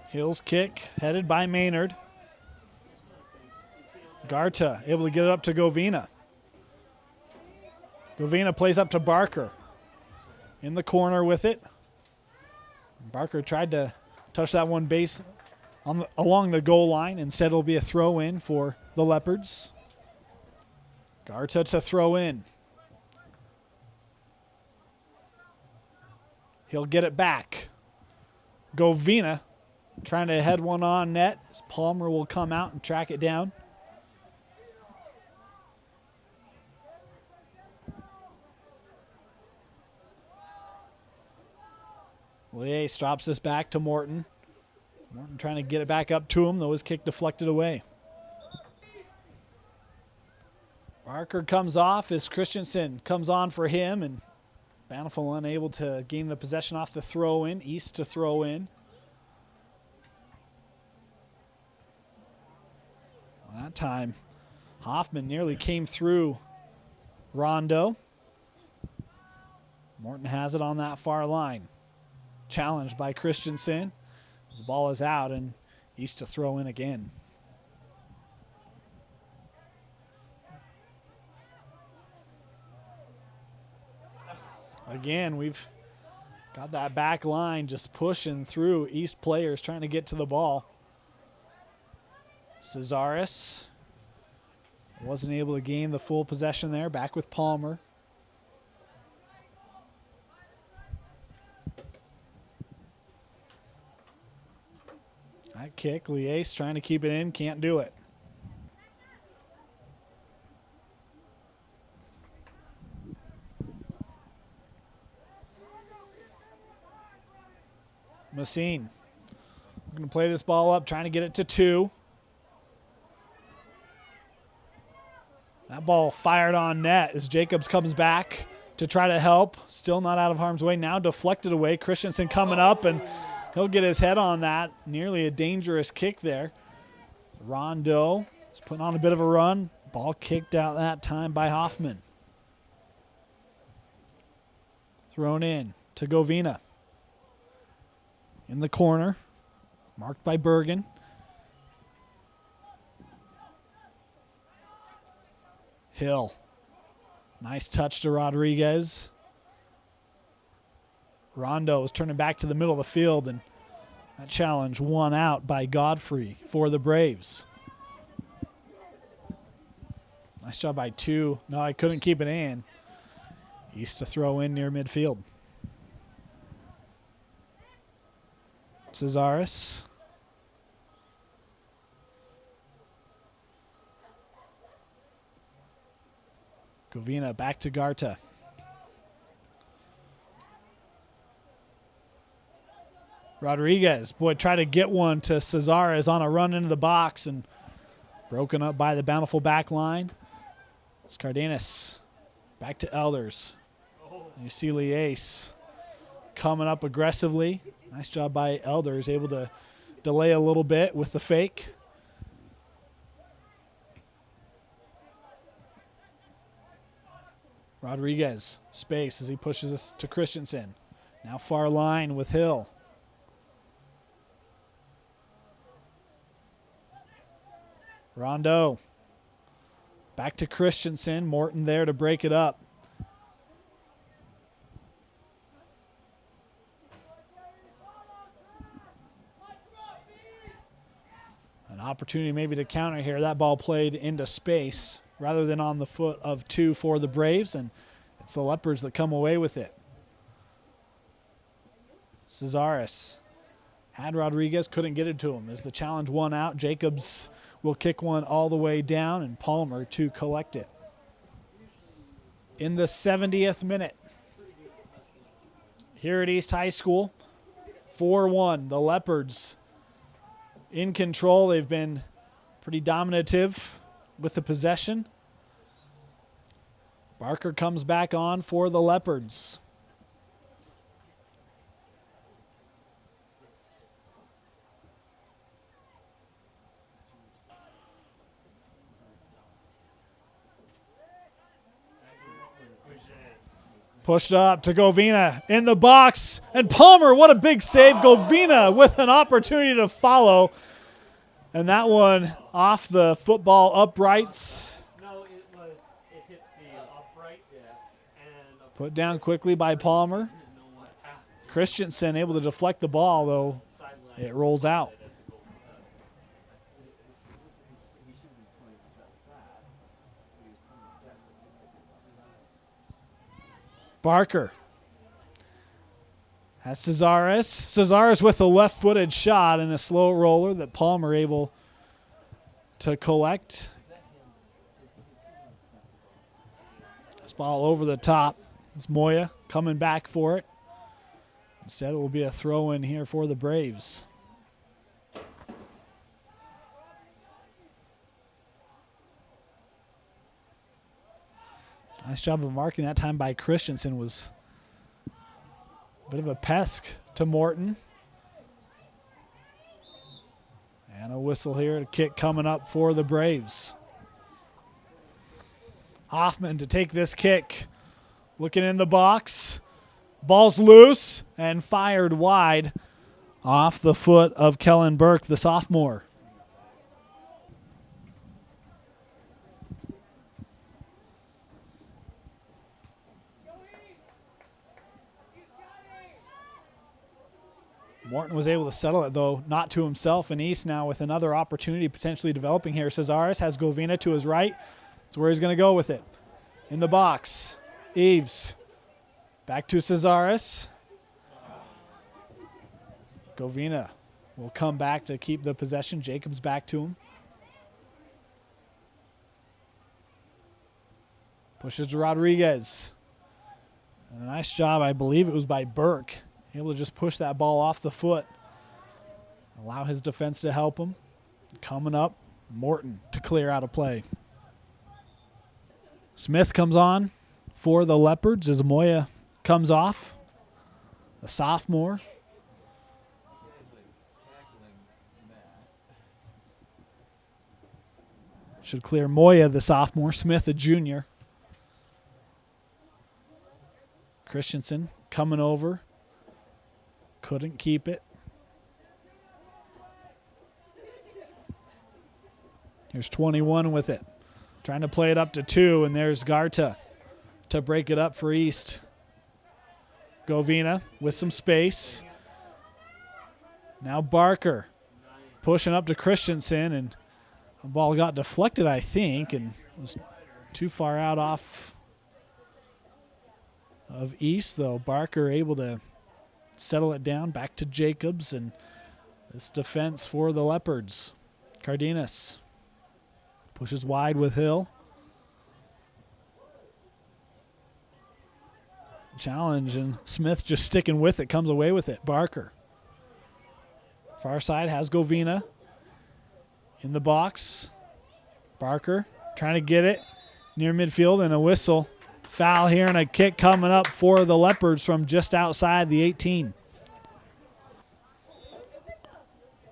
Hill's kick headed by Maynard. Garta able to get it up to Govina. Govina plays up to Barker. In the corner with it. Barker tried to touch that one base along the goal line. Instead, it'll be a throw in for the Leopards. Garta to throw in. He'll get it back. Govina trying to head one on net. As Palmer will come out and track it down. Liace drops this back to Morton. Morton trying to get it back up to him, though his kick deflected away. Barker comes off as Christensen comes on for him, and Bountiful unable to gain the possession off the throw in. East to throw in. Well, that time, Hoffman nearly came through Rondo. Morton has it on that far line. Challenged by Christensen. The ball is out and East to throw in again. Again, we've got that back line just pushing through East players trying to get to the ball. Cesaris wasn't able to gain the full possession there. Back with Palmer. That kick, Liace trying to keep it in, can't do it. Messine going to play this ball up, trying to get it to Two. That ball fired on net as Jacobs comes back to try to help. Still not out of harm's way. Now deflected away. Christensen coming up, and he'll get his head on that. Nearly a dangerous kick there. Rondo is putting on a bit of a run. Ball kicked out that time by Hoffman. Thrown in to Govina. In the corner, marked by Bergen. Hill. Nice touch to Rodriguez. Rondo is turning back to the middle of the field, and that challenge won out by Godfrey for the Braves. Nice job by two. No, I couldn't keep it in. East to throw in near midfield. Cesaris. Govina back to Garta. Rodriguez, boy, try to get one to Cesaris on a run into the box and broken up by the Bountiful back line. It's Cardenas back to Elders. You see Liace coming up aggressively. Nice job by Elders, able to delay a little bit with the fake. Rodriguez, space as he pushes this to Christensen. Now far line with Hill. Rondo. Back to Christensen. Morton there to break it up. An opportunity maybe to counter here. That ball played into space rather than on the foot of two for the Braves, and it's the Leopards that come away with it. Cesaris had Rodriguez, couldn't get it to him. As the challenge won out, Jacobs will kick one all the way down, and Palmer to collect it. In the 70th minute, here at East High School, 4-1, the Leopards in control. They've been pretty dominative with the possession. Barker comes back on for the Leopards. Pushed up to Govina in the box. And Palmer, what a big save. Govina with an opportunity to follow. And that one off the football uprights. No, it hit the upright. Yeah. And Put down quickly by Palmer. Christensen able to deflect the ball, though it rolls out. Barker has Cesaris. Cesaris with a left-footed shot and a slow roller that Palmer able to collect. This ball over the top. It's Moya coming back for it. Instead, it will be a throw-in here for the Braves. Nice job of marking that time by Christensen. Was a bit of a pest to Morton. And a whistle here. A kick coming up for the Braves. Hoffman to take this kick. Looking in the box. Ball's loose and fired wide off the foot of Kellen Burke, the sophomore. Morton was able to settle it, though, not to himself. And East now with another opportunity potentially developing here. Cesaris has Govina to his right. That's where he's going to go with it. In the box, Eves. Back to Cesaris. Govina will come back to keep the possession. Jacobs back to him. Pushes to Rodriguez. And a nice job, I believe it was by Burke. Able to just push that ball off the foot. Allow his defense to help him. Coming up, Morton to clear out of play. Smith comes on for the Leopards as Moya comes off. The sophomore. Should clear Moya, the sophomore. Smith, the junior. Christensen coming over. Couldn't keep it. Here's 21 with it. Trying to play it up to 2, and there's Garta to break it up for East. Govina with some space. Now Barker pushing up to Christensen, and the ball got deflected, I think, and was too far out off of East, though. Barker able to settle it down back to Jacobs, and this defense for the Leopards. Cardenas pushes wide with Hill. Challenge, and Smith just sticking with it, comes away with it. Barker. Far side has Govina in the box. Barker trying to get it near midfield, and a whistle. Foul here, and a kick coming up for the Leopards from just outside the 18.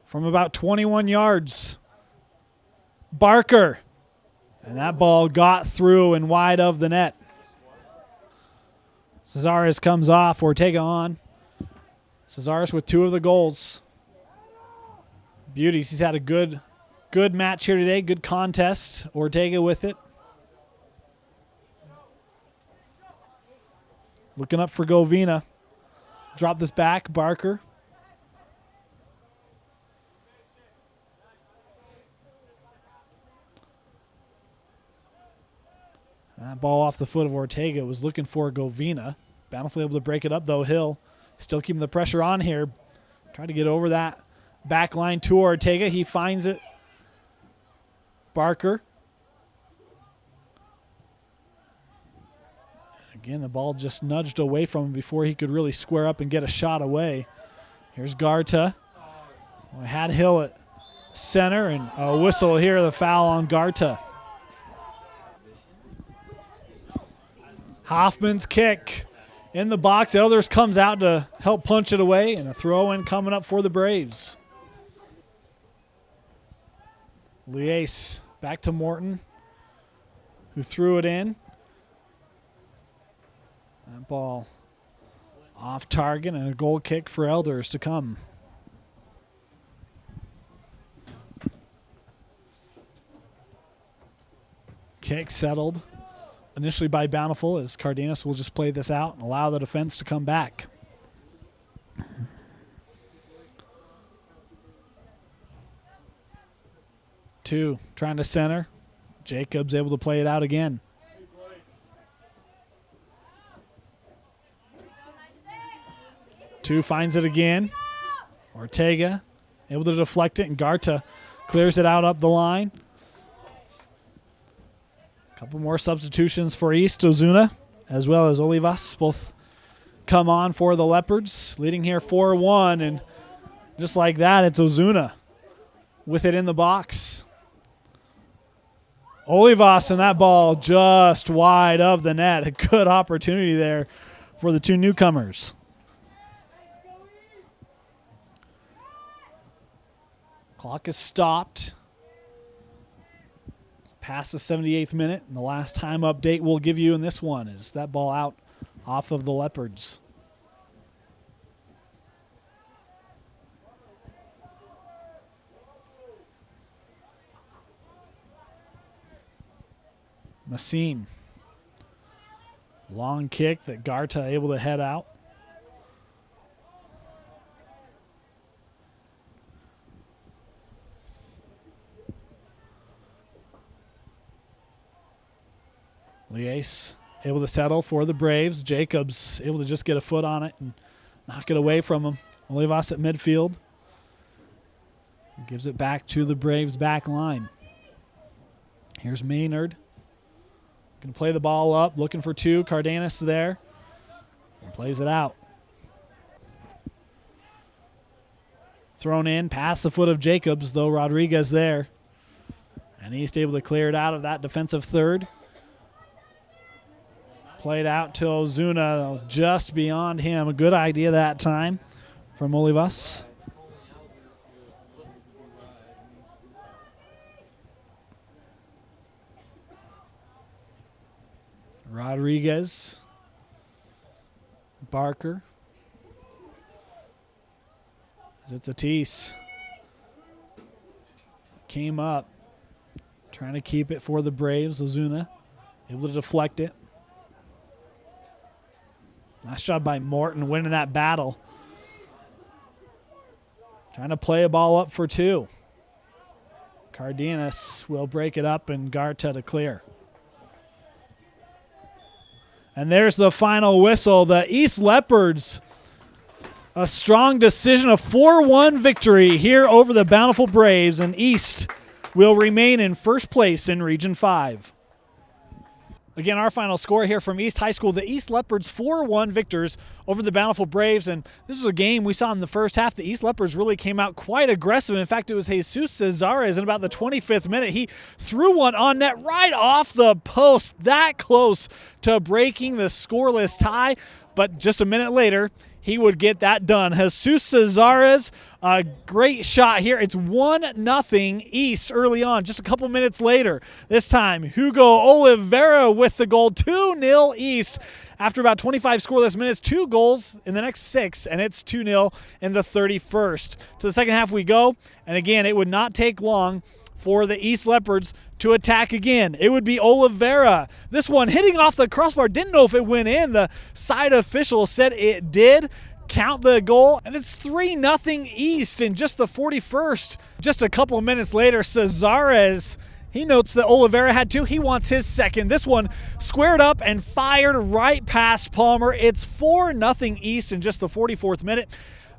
From about 21 yards. Barker. And that ball got through and wide of the net. Cesaris comes off, Ortega on. Cesaris with 2 of the goals. Beauties, he's had a good match here today, good contest. Ortega with it. Looking up for Govina. Drop this back, Barker. That ball off the foot of Ortega was looking for Govina. Bountiful able to break it up, though. Hill still keeping the pressure on here. Trying to get over that back line to Ortega. He finds it. Barker. Again, the ball just nudged away from him before he could really square up and get a shot away. Here's Garta. We had Hill at center, and a whistle here, the foul on Garta. Hoffman's kick in the box. Elders comes out to help punch it away, and a throw-in coming up for the Braves. Liace back to Morton, who threw it in. That ball off target, and a goal kick for Elders to come. Kick settled initially by Bountiful, as Cardenas will just play this out and allow the defense to come back. Two, trying to center. Jacobs able to play it out again. Two finds it again. Ortega able to deflect it, and Garta clears it out up the line. Couple more substitutions for East. Ozuna as well as Olivas both come on for the Leopards, leading here 4-1, and just like that, it's Ozuna with it in the box. Olivas, and that ball just wide of the net. A good opportunity there for the 2 newcomers. Clock is stopped. Past the 78th minute, and the last time update we'll give you in this one is that ball out off of the Leopards. Massine. Long kick that Garta able to head out. Liace able to settle for the Braves. Jacobs able to just get a foot on it and knock it away from him. Olivas at midfield. Gives it back to the Braves back line. Here's Maynard. Going to play the ball up, looking for 2. Cardenas there. And plays it out. Thrown in past the foot of Jacobs, though Rodriguez there. And East able to clear it out of that defensive third. Played out to Ozuna, just beyond him. A good idea that time from Olivas. Rodriguez. Barker. It's Atis. Came up. Trying to keep it for the Braves. Ozuna able to deflect it. Nice job by Morton winning that battle. Trying to play a ball up for two. Cardenas will break it up and Garta to clear. And there's the final whistle. The East Leopards, a strong decision, a 4-1 victory here over the Bountiful Braves, and East will remain in first place in Region 5. Again, our final score here from East High School, the East Leopards 4-1 victors over the Bountiful Braves. And this was a game we saw in the first half. The East Leopards really came out quite aggressive. In fact, it was Jesus Cesares in about the 25th minute. He threw one on net right off the post, that close to breaking the scoreless tie. But just a minute later, he would get that done. Jesus Cesares, a great shot here. It's 1-0 East early on, just a couple minutes later. This time, Hugo Oliveira with the goal, 2-0 East. After about 25 scoreless minutes, 2 goals in the next 6, and it's 2-0 in the 31st. To the second half we go, and again, it would not take long for the East Leopards to attack again. It would be Oliveira. This one hitting off the crossbar. Didn't know if it went in. The side official said it did. Count the goal, and it's 3-0 East in just the 41st. Just a couple minutes later, Cesares, he notes that Oliveira had 2. He wants his second. This one squared up and fired right past Palmer. It's 4-0 East in just the 44th minute.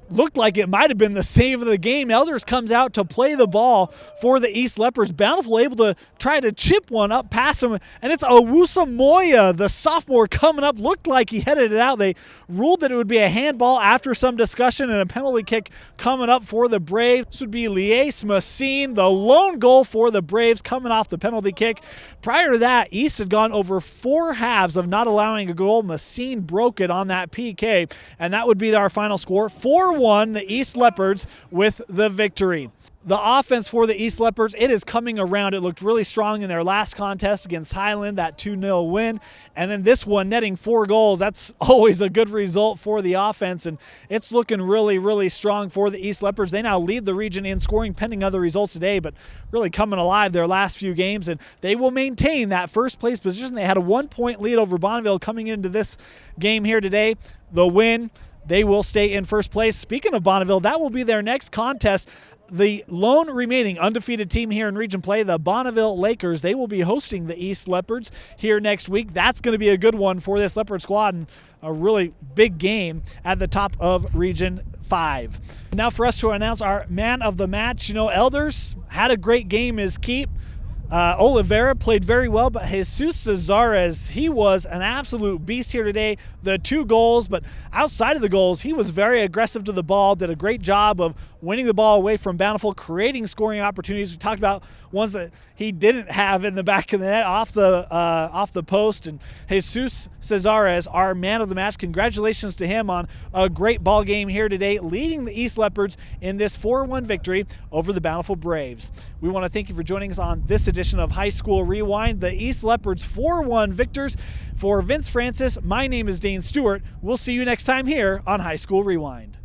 Looked like it might have been the save of the game. Elders comes out to play the ball for the East Leopards. Bountiful able to try to chip one up past him, and it's Owusa Moya, the sophomore, coming up. Looked like he headed it out. They ruled that it would be a handball after some discussion, and a penalty kick coming up for the Braves. This would be Lies Massine, the lone goal for the Braves coming off the penalty kick. Prior to that, East had gone over 4 halves of not allowing a goal. Massine broke it on that PK, and that would be our final score. 4-1, the East Leopards with the victory. The offense for the East Leopards, it is coming around. It looked really strong in their last contest against Highland, that 2-0 win. And then this one, netting 4 goals. That's always a good result for the offense, and it's looking really, really strong for the East Leopards. They now lead the region in scoring pending other results today, but really coming alive their last few games, and they will maintain that first place position. They had a 1-point lead over Bonneville coming into this game here today. The win, they will stay in first place. Speaking of Bonneville, that will be their next contest. The lone remaining undefeated team here in region play, the Bonneville Lakers, they will be hosting the East Leopards here next week. That's going to be a good one for this Leopard squad, and a really big game at the top of Region 5. Now for us to announce our man of the match. You know, Elders had a great game as keep. Oliveira played very well, but Jesus Cesares, he was an absolute beast here today. The 2 goals, but outside of the goals, he was very aggressive to the ball, did a great job of winning the ball away from Bountiful, creating scoring opportunities. We talked about ones that he didn't have in the back of the net, off the post. And Jesus Cesares, our man of the match, congratulations to him on a great ball game here today, leading the East Leopards in this 4-1 victory over the Bountiful Braves. We want to thank you for joining us on this edition of High School Rewind. The East Leopards 4-1 victors. For Vince Francis, my name is Dane Stewart. We'll see you next time here on High School Rewind.